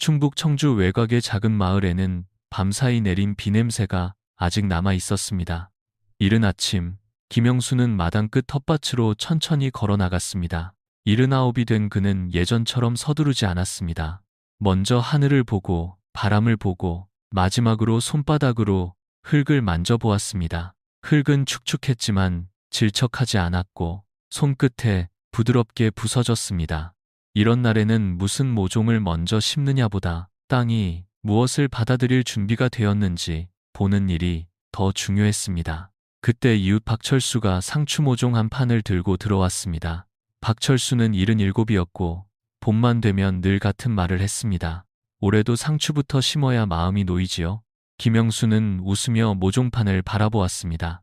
충북 청주 외곽의 작은 마을에는 밤사이 내린 비 냄새가 아직 남아 있었습니다. 이른 아침, 김영수는 마당 끝 텃밭으로 천천히 걸어 나갔습니다. 79이 된 그는 예전처럼 서두르지 않았습니다. 먼저 하늘을 보고 바람을 보고 마지막으로 손바닥으로 흙을 만져보았습니다. 흙은 축축했지만 질척하지 않았고 손끝에 부드럽게 부서졌습니다. 이런 날에는 무슨 모종을 먼저 심느냐보다 땅이 무엇을 받아들일 준비가 되었는지 보는 일이 더 중요했습니다. 그때 이웃 박철수가 상추 모종 한 판을 들고 들어왔습니다. 박철수는 77이었고 봄만 되면 늘 같은 말을 했습니다. 올해도 상추부터 심어야 마음이 놓이지요. 김영수는 웃으며 모종판을 바라보았습니다.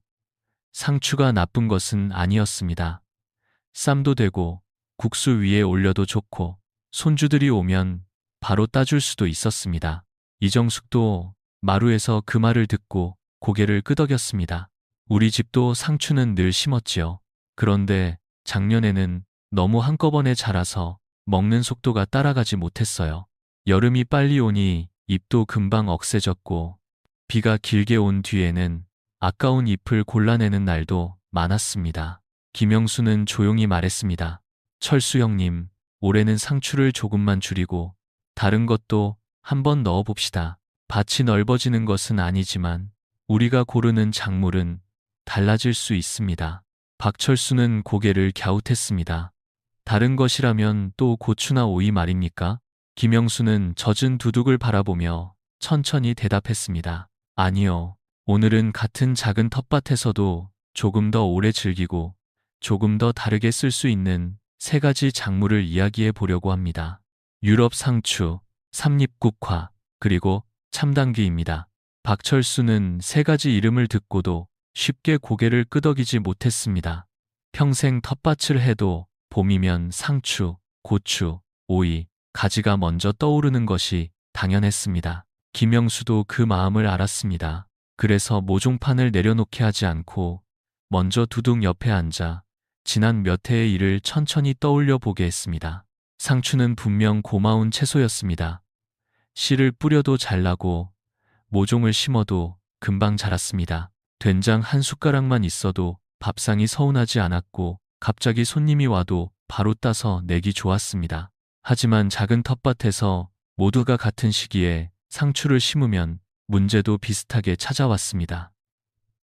상추가 나쁜 것은 아니었습니다. 쌈도 되고 국수 위에 올려도 좋고 손주들이 오면 바로 따줄 수도 있었습니다. 이정숙도 마루에서 그 말을 듣고 고개를 끄덕였습니다. 우리 집도 상추는 늘 심었지요. 그런데 작년에는 너무 한꺼번에 자라서 먹는 속도가 따라가지 못했어요. 여름이 빨리 오니 잎도 금방 억세졌고 비가 길게 온 뒤에는 아까운 잎을 골라내는 날도 많았습니다. 김영수는 조용히 말했습니다. 철수 형님, 올해는 상추를 조금만 줄이고 다른 것도 한번 넣어봅시다. 밭이 넓어지는 것은 아니지만 우리가 고르는 작물은 달라질 수 있습니다. 박철수는 고개를 갸웃했습니다. 다른 것이라면 또 고추나 오이 말입니까? 김영수는 젖은 두둑을 바라보며 천천히 대답했습니다. 아니요. 오늘은 같은 작은 텃밭에서도 조금 더 오래 즐기고 조금 더 다르게 쓸 수 있는 3가지 작물을 이야기해 보려고 합니다. 유럽 상추, 삼립국화, 그리고 참당귀입니다. 박철수는 3가지 이름을 듣고도 쉽게 고개를 끄덕이지 못했습니다. 평생 텃밭을 해도 봄이면 상추, 고추, 오이, 가지가 먼저 떠오르는 것이 당연했습니다. 김영수도 그 마음을 알았습니다. 그래서 모종판을 내려놓게 하지 않고 먼저 두둑 옆에 앉아 지난 몇 해의 일을 천천히 떠올려 보게 했습니다. 상추는 분명 고마운 채소였습니다. 씨를 뿌려도 잘 나고 모종을 심어도 금방 자랐습니다. 된장 한 숟가락만 있어도 밥상이 서운하지 않았고 갑자기 손님이 와도 바로 따서 내기 좋았습니다. 하지만 작은 텃밭에서 모두가 같은 시기에 상추를 심으면 문제도 비슷하게 찾아왔습니다.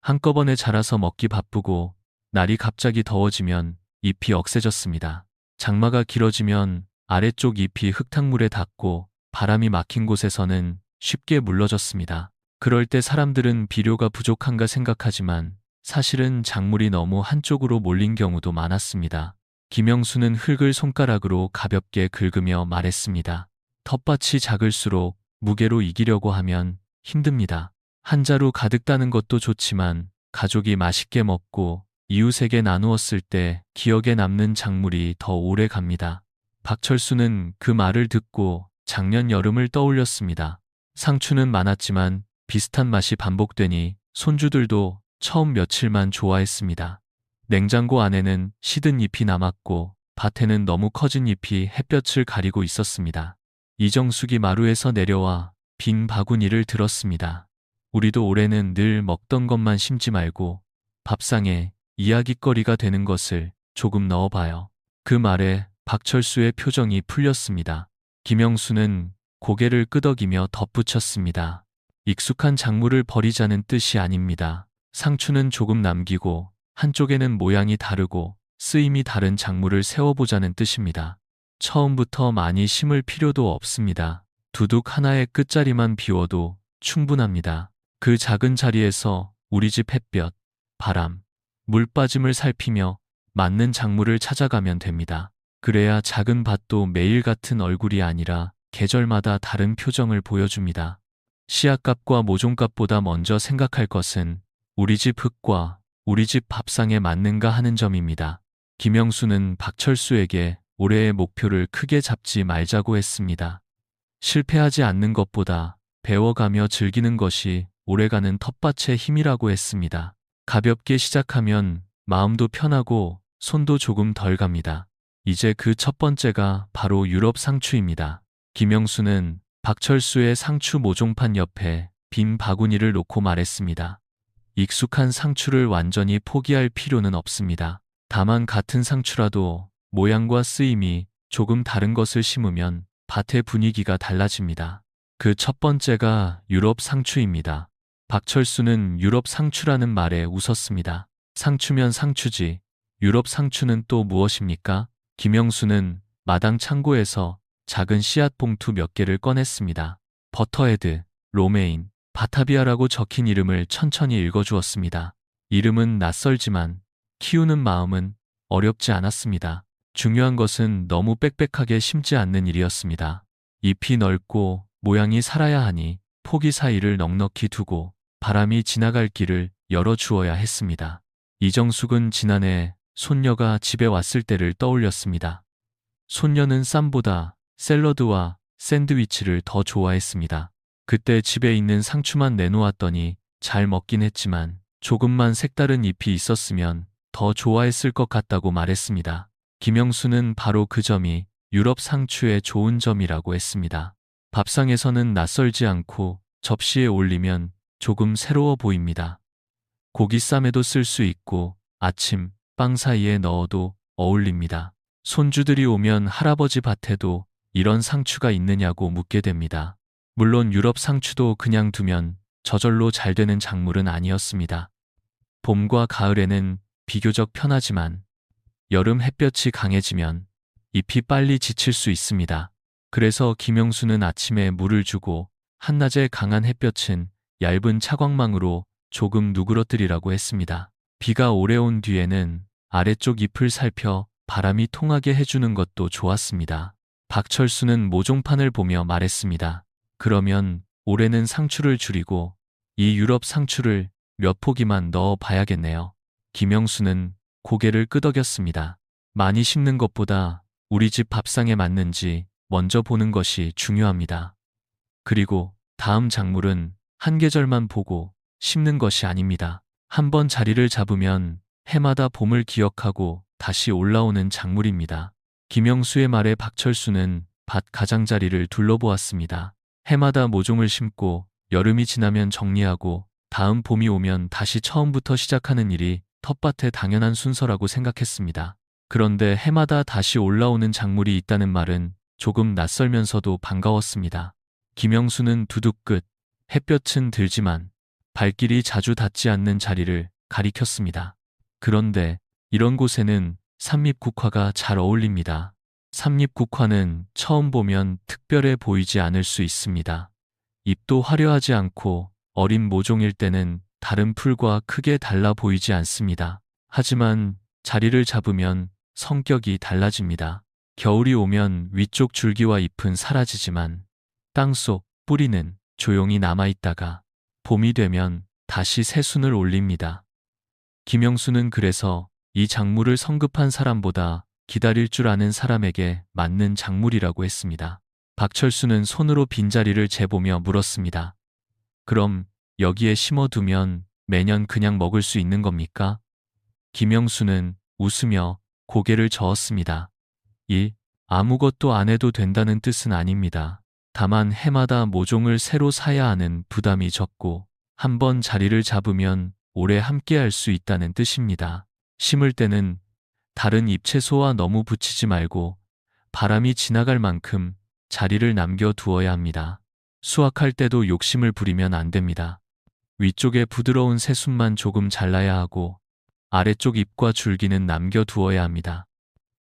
한꺼번에 자라서 먹기 바쁘고 날이 갑자기 더워지면 잎이 억세졌습니다. 장마가 길어지면 아래쪽 잎이 흙탕물에 닿고 바람이 막힌 곳에서는 쉽게 물러졌습니다. 그럴 때 사람들은 비료가 부족한가 생각하지만 사실은 작물이 너무 한쪽으로 몰린 경우도 많았습니다. 김영수는 흙을 손가락으로 가볍게 긁으며 말했습니다. 텃밭이 작을수록 무게로 이기려고 하면 힘듭니다. 한 자루 가득 따는 것도 좋지만 가족이 맛있게 먹고 이웃에게 나누었을 때 기억에 남는 작물이 더 오래 갑니다. 박철수는 그 말을 듣고 작년 여름을 떠올렸습니다. 상추는 많았지만 비슷한 맛이 반복되니 손주들도 처음 며칠만 좋아했습니다. 냉장고 안에는 시든 잎이 남았고 밭에는 너무 커진 잎이 햇볕을 가리고 있었습니다. 이정숙이 마루에서 내려와 빈 바구니를 들었습니다. 우리도 올해는 늘 먹던 것만 심지 말고 밥상에 이야깃거리가 되는 것을 조금 넣어봐요. 그 말에 박철수의 표정이 풀렸습니다. 김영수는 고개를 끄덕이며 덧붙였습니다. 익숙한 작물을 버리자는 뜻이 아닙니다. 상추는 조금 남기고 한쪽에는 모양이 다르고 쓰임이 다른 작물을 세워보자는 뜻입니다. 처음부터 많이 심을 필요도 없습니다. 두둑 하나의 끝자리만 비워도 충분합니다. 그 작은 자리에서 우리 집 햇볕, 바람, 물 빠짐을 살피며 맞는 작물을 찾아가면 됩니다. 그래야 작은 밭도 매일 같은 얼굴이 아니라 계절마다 다른 표정을 보여줍니다. 씨앗값과 모종값보다 먼저 생각할 것은 우리 집 흙과 우리 집 밥상에 맞는가 하는 점입니다. 김영수는 박철수에게 올해의 목표를 크게 잡지 말자고 했습니다. 실패하지 않는 것보다 배워가며 즐기는 것이 오래가는 텃밭의 힘이라고 했습니다. 가볍게 시작하면 마음도 편하고 손도 조금 덜 갑니다. 이제 그 첫 번째가 바로 유럽 상추입니다. 김영수는 박철수의 상추 모종판 옆에 빈 바구니를 놓고 말했습니다. 익숙한 상추를 완전히 포기할 필요는 없습니다. 다만 같은 상추라도 모양과 쓰임이 조금 다른 것을 심으면 밭의 분위기가 달라집니다. 그 첫 번째가 유럽 상추입니다. 박철수는 유럽 상추라는 말에 웃었습니다. 상추면 상추지, 유럽 상추는 또 무엇입니까? 김영수는 마당 창고에서 작은 씨앗 봉투 몇 개를 꺼냈습니다. 버터헤드, 로메인, 바타비아라고 적힌 이름을 천천히 읽어주었습니다. 이름은 낯설지만 키우는 마음은 어렵지 않았습니다. 중요한 것은 너무 빽빽하게 심지 않는 일이었습니다. 잎이 넓고 모양이 살아야 하니 포기 사이를 넉넉히 두고 바람이 지나갈 길을 열어주어야 했습니다. 이정숙은 지난해 손녀가 집에 왔을 때를 떠올렸습니다. 손녀는 쌈보다 샐러드와 샌드위치를 더 좋아했습니다. 그때 집에 있는 상추만 내놓았더니 잘 먹긴 했지만 조금만 색다른 잎이 있었으면 더 좋아했을 것 같다고 말했습니다. 김영수는 바로 그 점이 유럽 상추의 좋은 점이라고 했습니다. 밥상에서는 낯설지 않고 접시에 올리면 조금 새로워 보입니다. 고기쌈에도 쓸 수 있고 아침 빵 사이에 넣어도 어울립니다. 손주들이 오면 할아버지 밭에도 이런 상추가 있느냐고 묻게 됩니다. 물론 유럽 상추도 그냥 두면 저절로 잘 되는 작물은 아니었습니다. 봄과 가을에는 비교적 편하지만 여름 햇볕이 강해지면 잎이 빨리 지칠 수 있습니다. 그래서 김영수는 아침에 물을 주고 한낮의 강한 햇볕은 얇은 차광망으로 조금 누그러뜨리라고 했습니다. 비가 오래 온 뒤에는 아래쪽 잎을 살펴 바람이 통하게 해주는 것도 좋았습니다. 박철수는 모종판을 보며 말했습니다. 그러면 올해는 상추를 줄이고 이 유럽 상추를 몇 포기만 넣어 봐야겠네요. 김영수는 고개를 끄덕였습니다. 많이 심는 것보다 우리 집 밥상에 맞는지 먼저 보는 것이 중요합니다. 그리고 다음 작물은 한 계절만 보고 심는 것이 아닙니다. 한번 자리를 잡으면 해마다 봄을 기억하고 다시 올라오는 작물입니다. 김영수의 말에 박철수는 밭 가장자리를 둘러보았습니다. 해마다 모종을 심고 여름이 지나면 정리하고 다음 봄이 오면 다시 처음부터 시작하는 일이 텃밭의 당연한 순서라고 생각했습니다. 그런데 해마다 다시 올라오는 작물이 있다는 말은 조금 낯설면서도 반가웠습니다. 김영수는 두둑 끝, 햇볕은 들지만 발길이 자주 닿지 않는 자리를 가리켰습니다. 그런데 이런 곳에는 삼립국화가 잘 어울립니다. 삼립국화는 처음 보면 특별해 보이지 않을 수 있습니다. 잎도 화려하지 않고 어린 모종일 때는 다른 풀과 크게 달라 보이지 않습니다. 하지만 자리를 잡으면 성격이 달라집니다. 겨울이 오면 위쪽 줄기와 잎은 사라지지만 땅속 뿌리는 조용히 남아있다가 봄이 되면 다시 새순을 올립니다. 김영수는 그래서 이 작물을 성급한 사람보다 기다릴 줄 아는 사람에게 맞는 작물이라고 했습니다. 박철수는 손으로 빈자리를 재보며 물었습니다. 그럼 여기에 심어두면 매년 그냥 먹을 수 있는 겁니까? 김영수는 웃으며 고개를 저었습니다. 아무것도 안 해도 된다는 뜻은 아닙니다. 다만 해마다 모종을 새로 사야 하는 부담이 적고 한번 자리를 잡으면 오래 함께할 수 있다는 뜻입니다. 심을 때는 다른 잎채소와 너무 붙이지 말고 바람이 지나갈 만큼 자리를 남겨 두어야 합니다. 수확할 때도 욕심을 부리면 안 됩니다. 위쪽에 부드러운 새순만 조금 잘라야 하고 아래쪽 잎과 줄기는 남겨 두어야 합니다.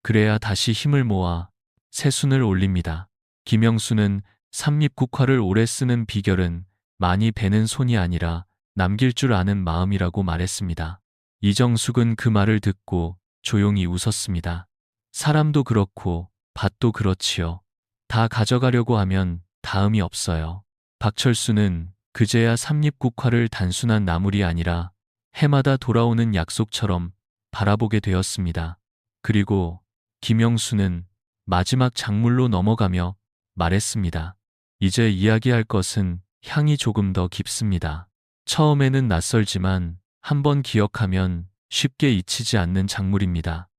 그래야 다시 힘을 모아 새순을 올립니다. 김영수는 삼립국화를 오래 쓰는 비결은 많이 베는 손이 아니라 남길 줄 아는 마음이라고 말했습니다. 이정숙은 그 말을 듣고 조용히 웃었습니다. 사람도 그렇고 밭도 그렇지요. 다 가져가려고 하면 다음이 없어요. 박철수는 그제야 삼립국화를 단순한 나물이 아니라 해마다 돌아오는 약속처럼 바라보게 되었습니다. 그리고 김영수는 마지막 작물로 넘어가며 말했습니다. 이제 이야기할 것은 향이 조금 더 깊습니다. 처음에는 낯설지만 한번 기억하면 쉽게 잊히지 않는 작물입니다.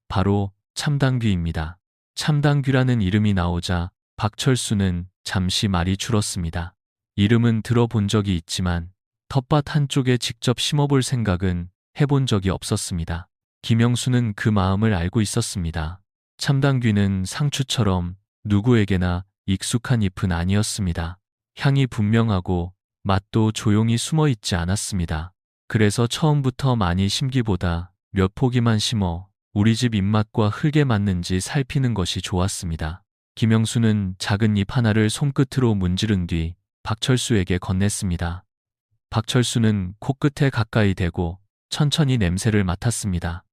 바로 참당귀입니다. 참당귀라는 이름이 나오자 박철수는 잠시 말이 줄었습니다. 이름은 들어본 적이 있지만 텃밭 한쪽에 직접 심어볼 생각은 해본 적이 없었습니다. 김영수는 그 마음을 알고 있었습니다. 참당귀는 상추처럼 누구에게나 익숙한 잎은 아니었습니다. 향이 분명하고 맛도 조용히 숨어 있지 않았습니다. 그래서 처음부터 많이 심기보다 몇 포기만 심어 우리 집 입맛과 흙에 맞는지 살피는 것이 좋았습니다. 김영수는 작은 잎 하나를 손끝으로 문지른 뒤 박철수에게 건넸습니다. 박철수는 코끝에 가까이 대고 천천히 냄새를 맡았습니다.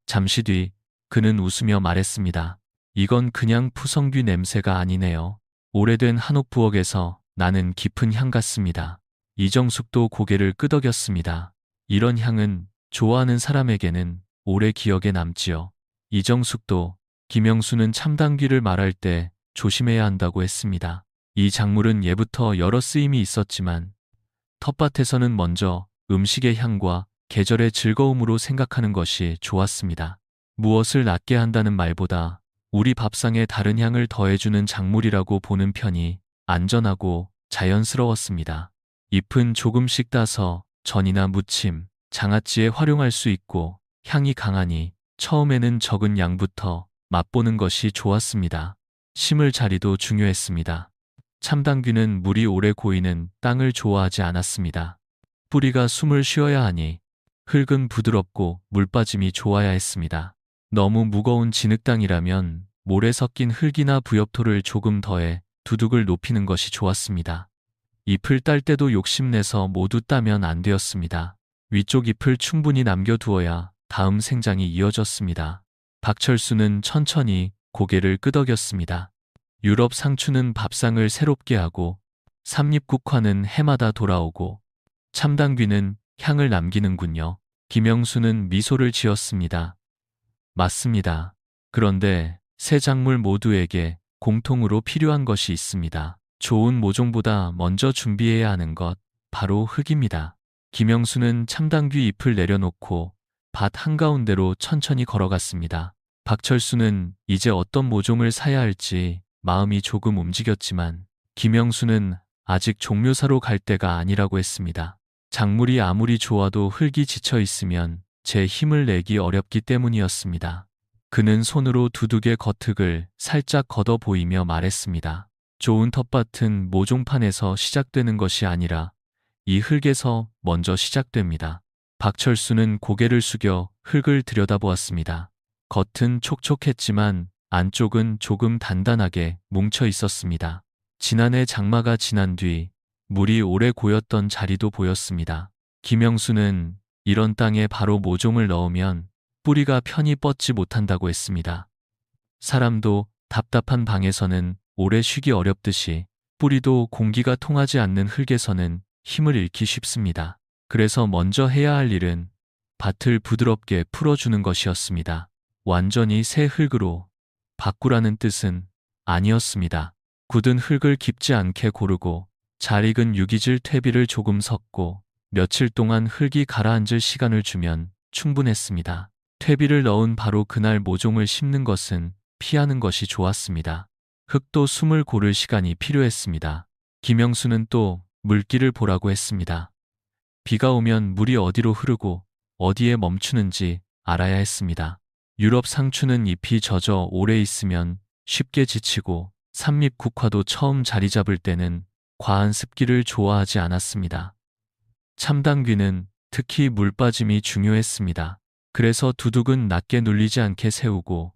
잠시 뒤 그는 웃으며 말했습니다. 이건 그냥 푸성귀 냄새가 아니네요. 오래된 한옥 부엌에서 나는 깊은 향 같습니다. 이정숙도 고개를 끄덕였습니다. 이런 향은 좋아하는 사람에게는 오래 기억에 남지요. 이정숙도 김영수는 참당귀를 말할 때 조심해야 한다고 했습니다. 이 작물은 예부터 여러 쓰임이 있었지만 텃밭에서는 먼저 음식의 향과 계절의 즐거움으로 생각하는 것이 좋았습니다. 무엇을 낫게 한다는 말보다 우리 밥상에 다른 향을 더해주는 작물이라고 보는 편이 안전하고 자연스러웠습니다. 잎은 조금씩 따서 전이나 무침, 장아찌에 활용할 수 있고 향이 강하니 처음에는 적은 양부터 맛보는 것이 좋았습니다. 심을 자리도 중요했습니다. 참당귀는 물이 오래 고이는 땅을 좋아하지 않았습니다. 뿌리가 숨을 쉬어야 하니 흙은 부드럽고 물빠짐이 좋아야 했습니다. 너무 무거운 진흙땅이라면 모래 섞인 흙이나 부엽토를 조금 더해 두둑을 높이는 것이 좋았습니다. 잎을 딸 때도 욕심내서 모두 따면 안 되었습니다. 위쪽 잎을 충분히 남겨두어야 다음 생장이 이어졌습니다. 박철수는 천천히 고개를 끄덕였습니다. 유럽 상추는 밥상을 새롭게 하고 삼립국화는 해마다 돌아오고 참당귀는 향을 남기는군요. 김영수는 미소를 지었습니다. 맞습니다. 그런데 세 작물 모두에게 공통으로 필요한 것이 있습니다. 좋은 모종보다 먼저 준비해야 하는 것, 바로 흙입니다. 김영수는 참당귀 잎을 내려놓고 밭 한가운데로 천천히 걸어갔습니다. 박철수는 이제 어떤 모종을 사야 할지 마음이 조금 움직였지만 김영수는 아직 종묘사로 갈 때가 아니라고 했습니다. 작물이 아무리 좋아도 흙이 지쳐 있으면 제 힘을 내기 어렵기 때문이었습니다. 그는 손으로 두둑의 겉흙을 살짝 걷어 보이며 말했습니다. 좋은 텃밭은 모종판에서 시작되는 것이 아니라 이 흙에서 먼저 시작됩니다. 박철수는 고개를 숙여 흙을 들여다보았습니다. 겉은 촉촉했지만 안쪽은 조금 단단하게 뭉쳐 있었습니다. 지난해 장마가 지난 뒤 물이 오래 고였던 자리도 보였습니다. 김영수는 이런 땅에 바로 모종을 넣으면 뿌리가 편히 뻗지 못한다고 했습니다. 사람도 답답한 방에서는 오래 쉬기 어렵듯이 뿌리도 공기가 통하지 않는 흙에서는 힘을 잃기 쉽습니다. 그래서 먼저 해야 할 일은 밭을 부드럽게 풀어주는 것이었습니다. 완전히 새 흙으로 바꾸라는 뜻은 아니었습니다. 굳은 흙을 깊지 않게 고르고 잘 익은 유기질 퇴비를 조금 섞고 며칠 동안 흙이 가라앉을 시간을 주면 충분했습니다. 퇴비를 넣은 바로 그날 모종을 심는 것은 피하는 것이 좋았습니다. 흙도 숨을 고를 시간이 필요했습니다. 김영수는 또 물길을 보라고 했습니다. 비가 오면 물이 어디로 흐르고 어디에 멈추는지 알아야 했습니다. 유럽 상추는 잎이 젖어 오래 있으면 쉽게 지치고 삼립국화도 처음 자리 잡을 때는 과한 습기를 좋아하지 않았습니다. 참당귀는 특히 물 빠짐이 중요했습니다. 그래서 두둑은 낮게 눌리지 않게 세우고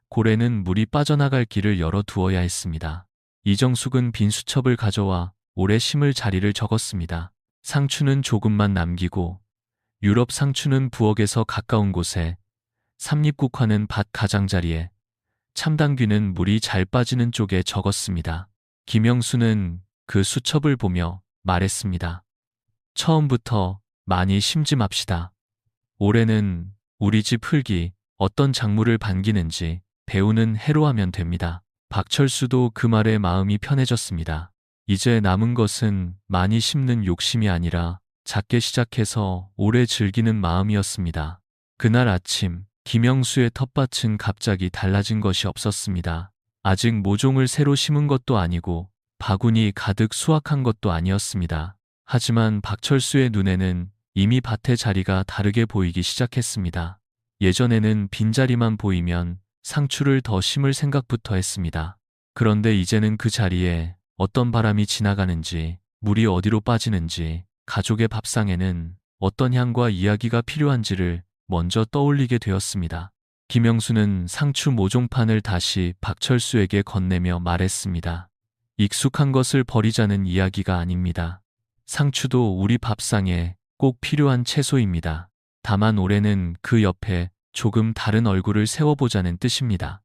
고래는 물이 빠져나갈 길을 열어 두어야 했습니다. 이정숙은 빈 수첩을 가져와 오래 심을 자리를 적었습니다. 상추는 조금만 남기고 유럽 상추는 부엌에서 가까운 곳에, 삼립국화는 밭 가장자리에, 참당귀는 물이 잘 빠지는 쪽에 적었습니다. 김영수는 그 수첩을 보며 말했습니다. 처음부터 많이 심지 맙시다. 올해는 우리 집 흙이 어떤 작물을 반기는지 배우는 해로 하면 됩니다. 박철수도 그 말에 마음이 편해졌습니다. 이제 남은 것은 많이 심는 욕심이 아니라 작게 시작해서 오래 즐기는 마음이었습니다. 그날 아침 김영수의 텃밭은 갑자기 달라진 것이 없었습니다. 아직 모종을 새로 심은 것도 아니고 바구니 가득 수확한 것도 아니었습니다. 하지만 박철수의 눈에는 이미 밭의 자리가 다르게 보이기 시작했습니다. 예전에는 빈자리만 보이면 상추를 더 심을 생각부터 했습니다. 그런데 이제는 그 자리에 어떤 바람이 지나가는지, 물이 어디로 빠지는지, 가족의 밥상에는 어떤 향과 이야기가 필요한지를 먼저 떠올리게 되었습니다. 김영수는 상추 모종판을 다시 박철수에게 건네며 말했습니다. 익숙한 것을 버리자는 이야기가 아닙니다. 상추도 우리 밥상에 꼭 필요한 채소입니다. 다만 올해는 그 옆에 조금 다른 얼굴을 세워보자는 뜻입니다.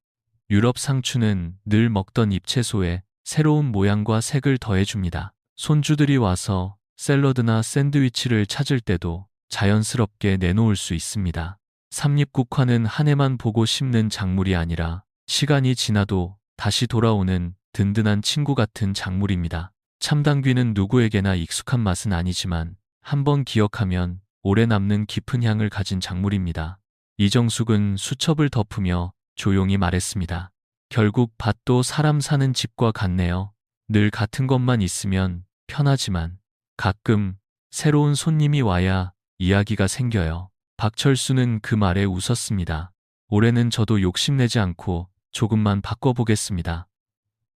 유럽 상추는 늘 먹던 잎채소에 새로운 모양과 색을 더해줍니다. 손주들이 와서 샐러드나 샌드위치를 찾을 때도 자연스럽게 내놓을 수 있습니다. 삼립국화는 한 해만 보고 심는 작물이 아니라 시간이 지나도 다시 돌아오는 든든한 친구 같은 작물입니다. 참당귀는 누구에게나 익숙한 맛은 아니지만 한번 기억하면 오래 남는 깊은 향을 가진 작물입니다. 이정숙은 수첩을 덮으며 조용히 말했습니다. 결국 밭도 사람 사는 집과 같네요. 늘 같은 것만 있으면 편하지만 가끔 새로운 손님이 와야 이야기가 생겨요. 박철수는 그 말에 웃었습니다. 올해는 저도 욕심내지 않고 조금만 바꿔보겠습니다.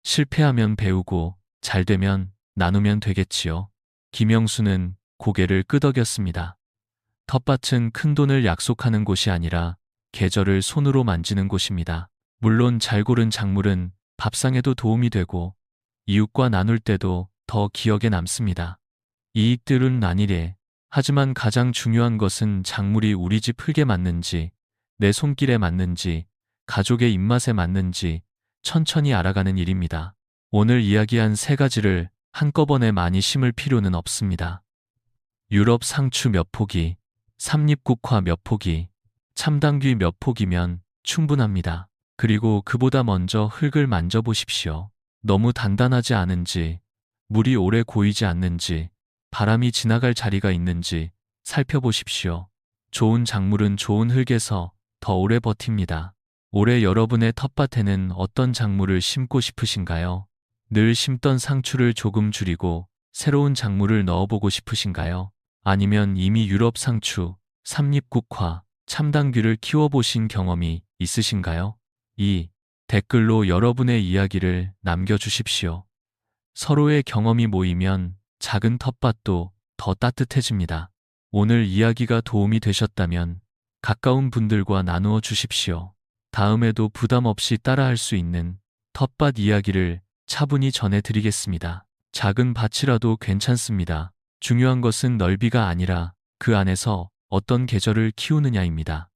실패하면 배우고 잘 되면 나누면 되겠지요. 김영수는 고개를 끄덕였습니다. 텃밭은 큰 돈을 약속하는 곳이 아니라 계절을 손으로 만지는 곳입니다. 물론 잘 고른 작물은 밥상에도 도움이 되고 이웃과 나눌 때도 더 기억에 남습니다. 이익들은 아니래. 하지만 가장 중요한 것은 작물이 우리 집 흙에 맞는지, 내 손길에 맞는지, 가족의 입맛에 맞는지 천천히 알아가는 일입니다. 오늘 이야기한 세 가지를 한꺼번에 많이 심을 필요는 없습니다. 유럽 상추 몇 포기, 삼립국화 몇 포기, 참당귀 몇 포기면 충분합니다. 그리고 그보다 먼저 흙을 만져보십시오. 너무 단단하지 않은지, 물이 오래 고이지 않는지, 바람이 지나갈 자리가 있는지 살펴보십시오. 좋은 작물은 좋은 흙에서 더 오래 버팁니다. 올해 여러분의 텃밭에는 어떤 작물을 심고 싶으신가요? 늘 심던 상추를 조금 줄이고 새로운 작물을 넣어보고 싶으신가요? 아니면 이미 유럽 상추, 삼립국화, 참당귀를 키워보신 경험이 있으신가요? 2. 댓글로 여러분의 이야기를 남겨주십시오. 서로의 경험이 모이면 작은 텃밭도 더 따뜻해집니다. 오늘 이야기가 도움이 되셨다면 가까운 분들과 나누어 주십시오. 다음에도 부담 없이 따라할 수 있는 텃밭 이야기를 차분히 전해드리겠습니다. 작은 밭이라도 괜찮습니다. 중요한 것은 넓이가 아니라 그 안에서 어떤 계절을 키우느냐입니다.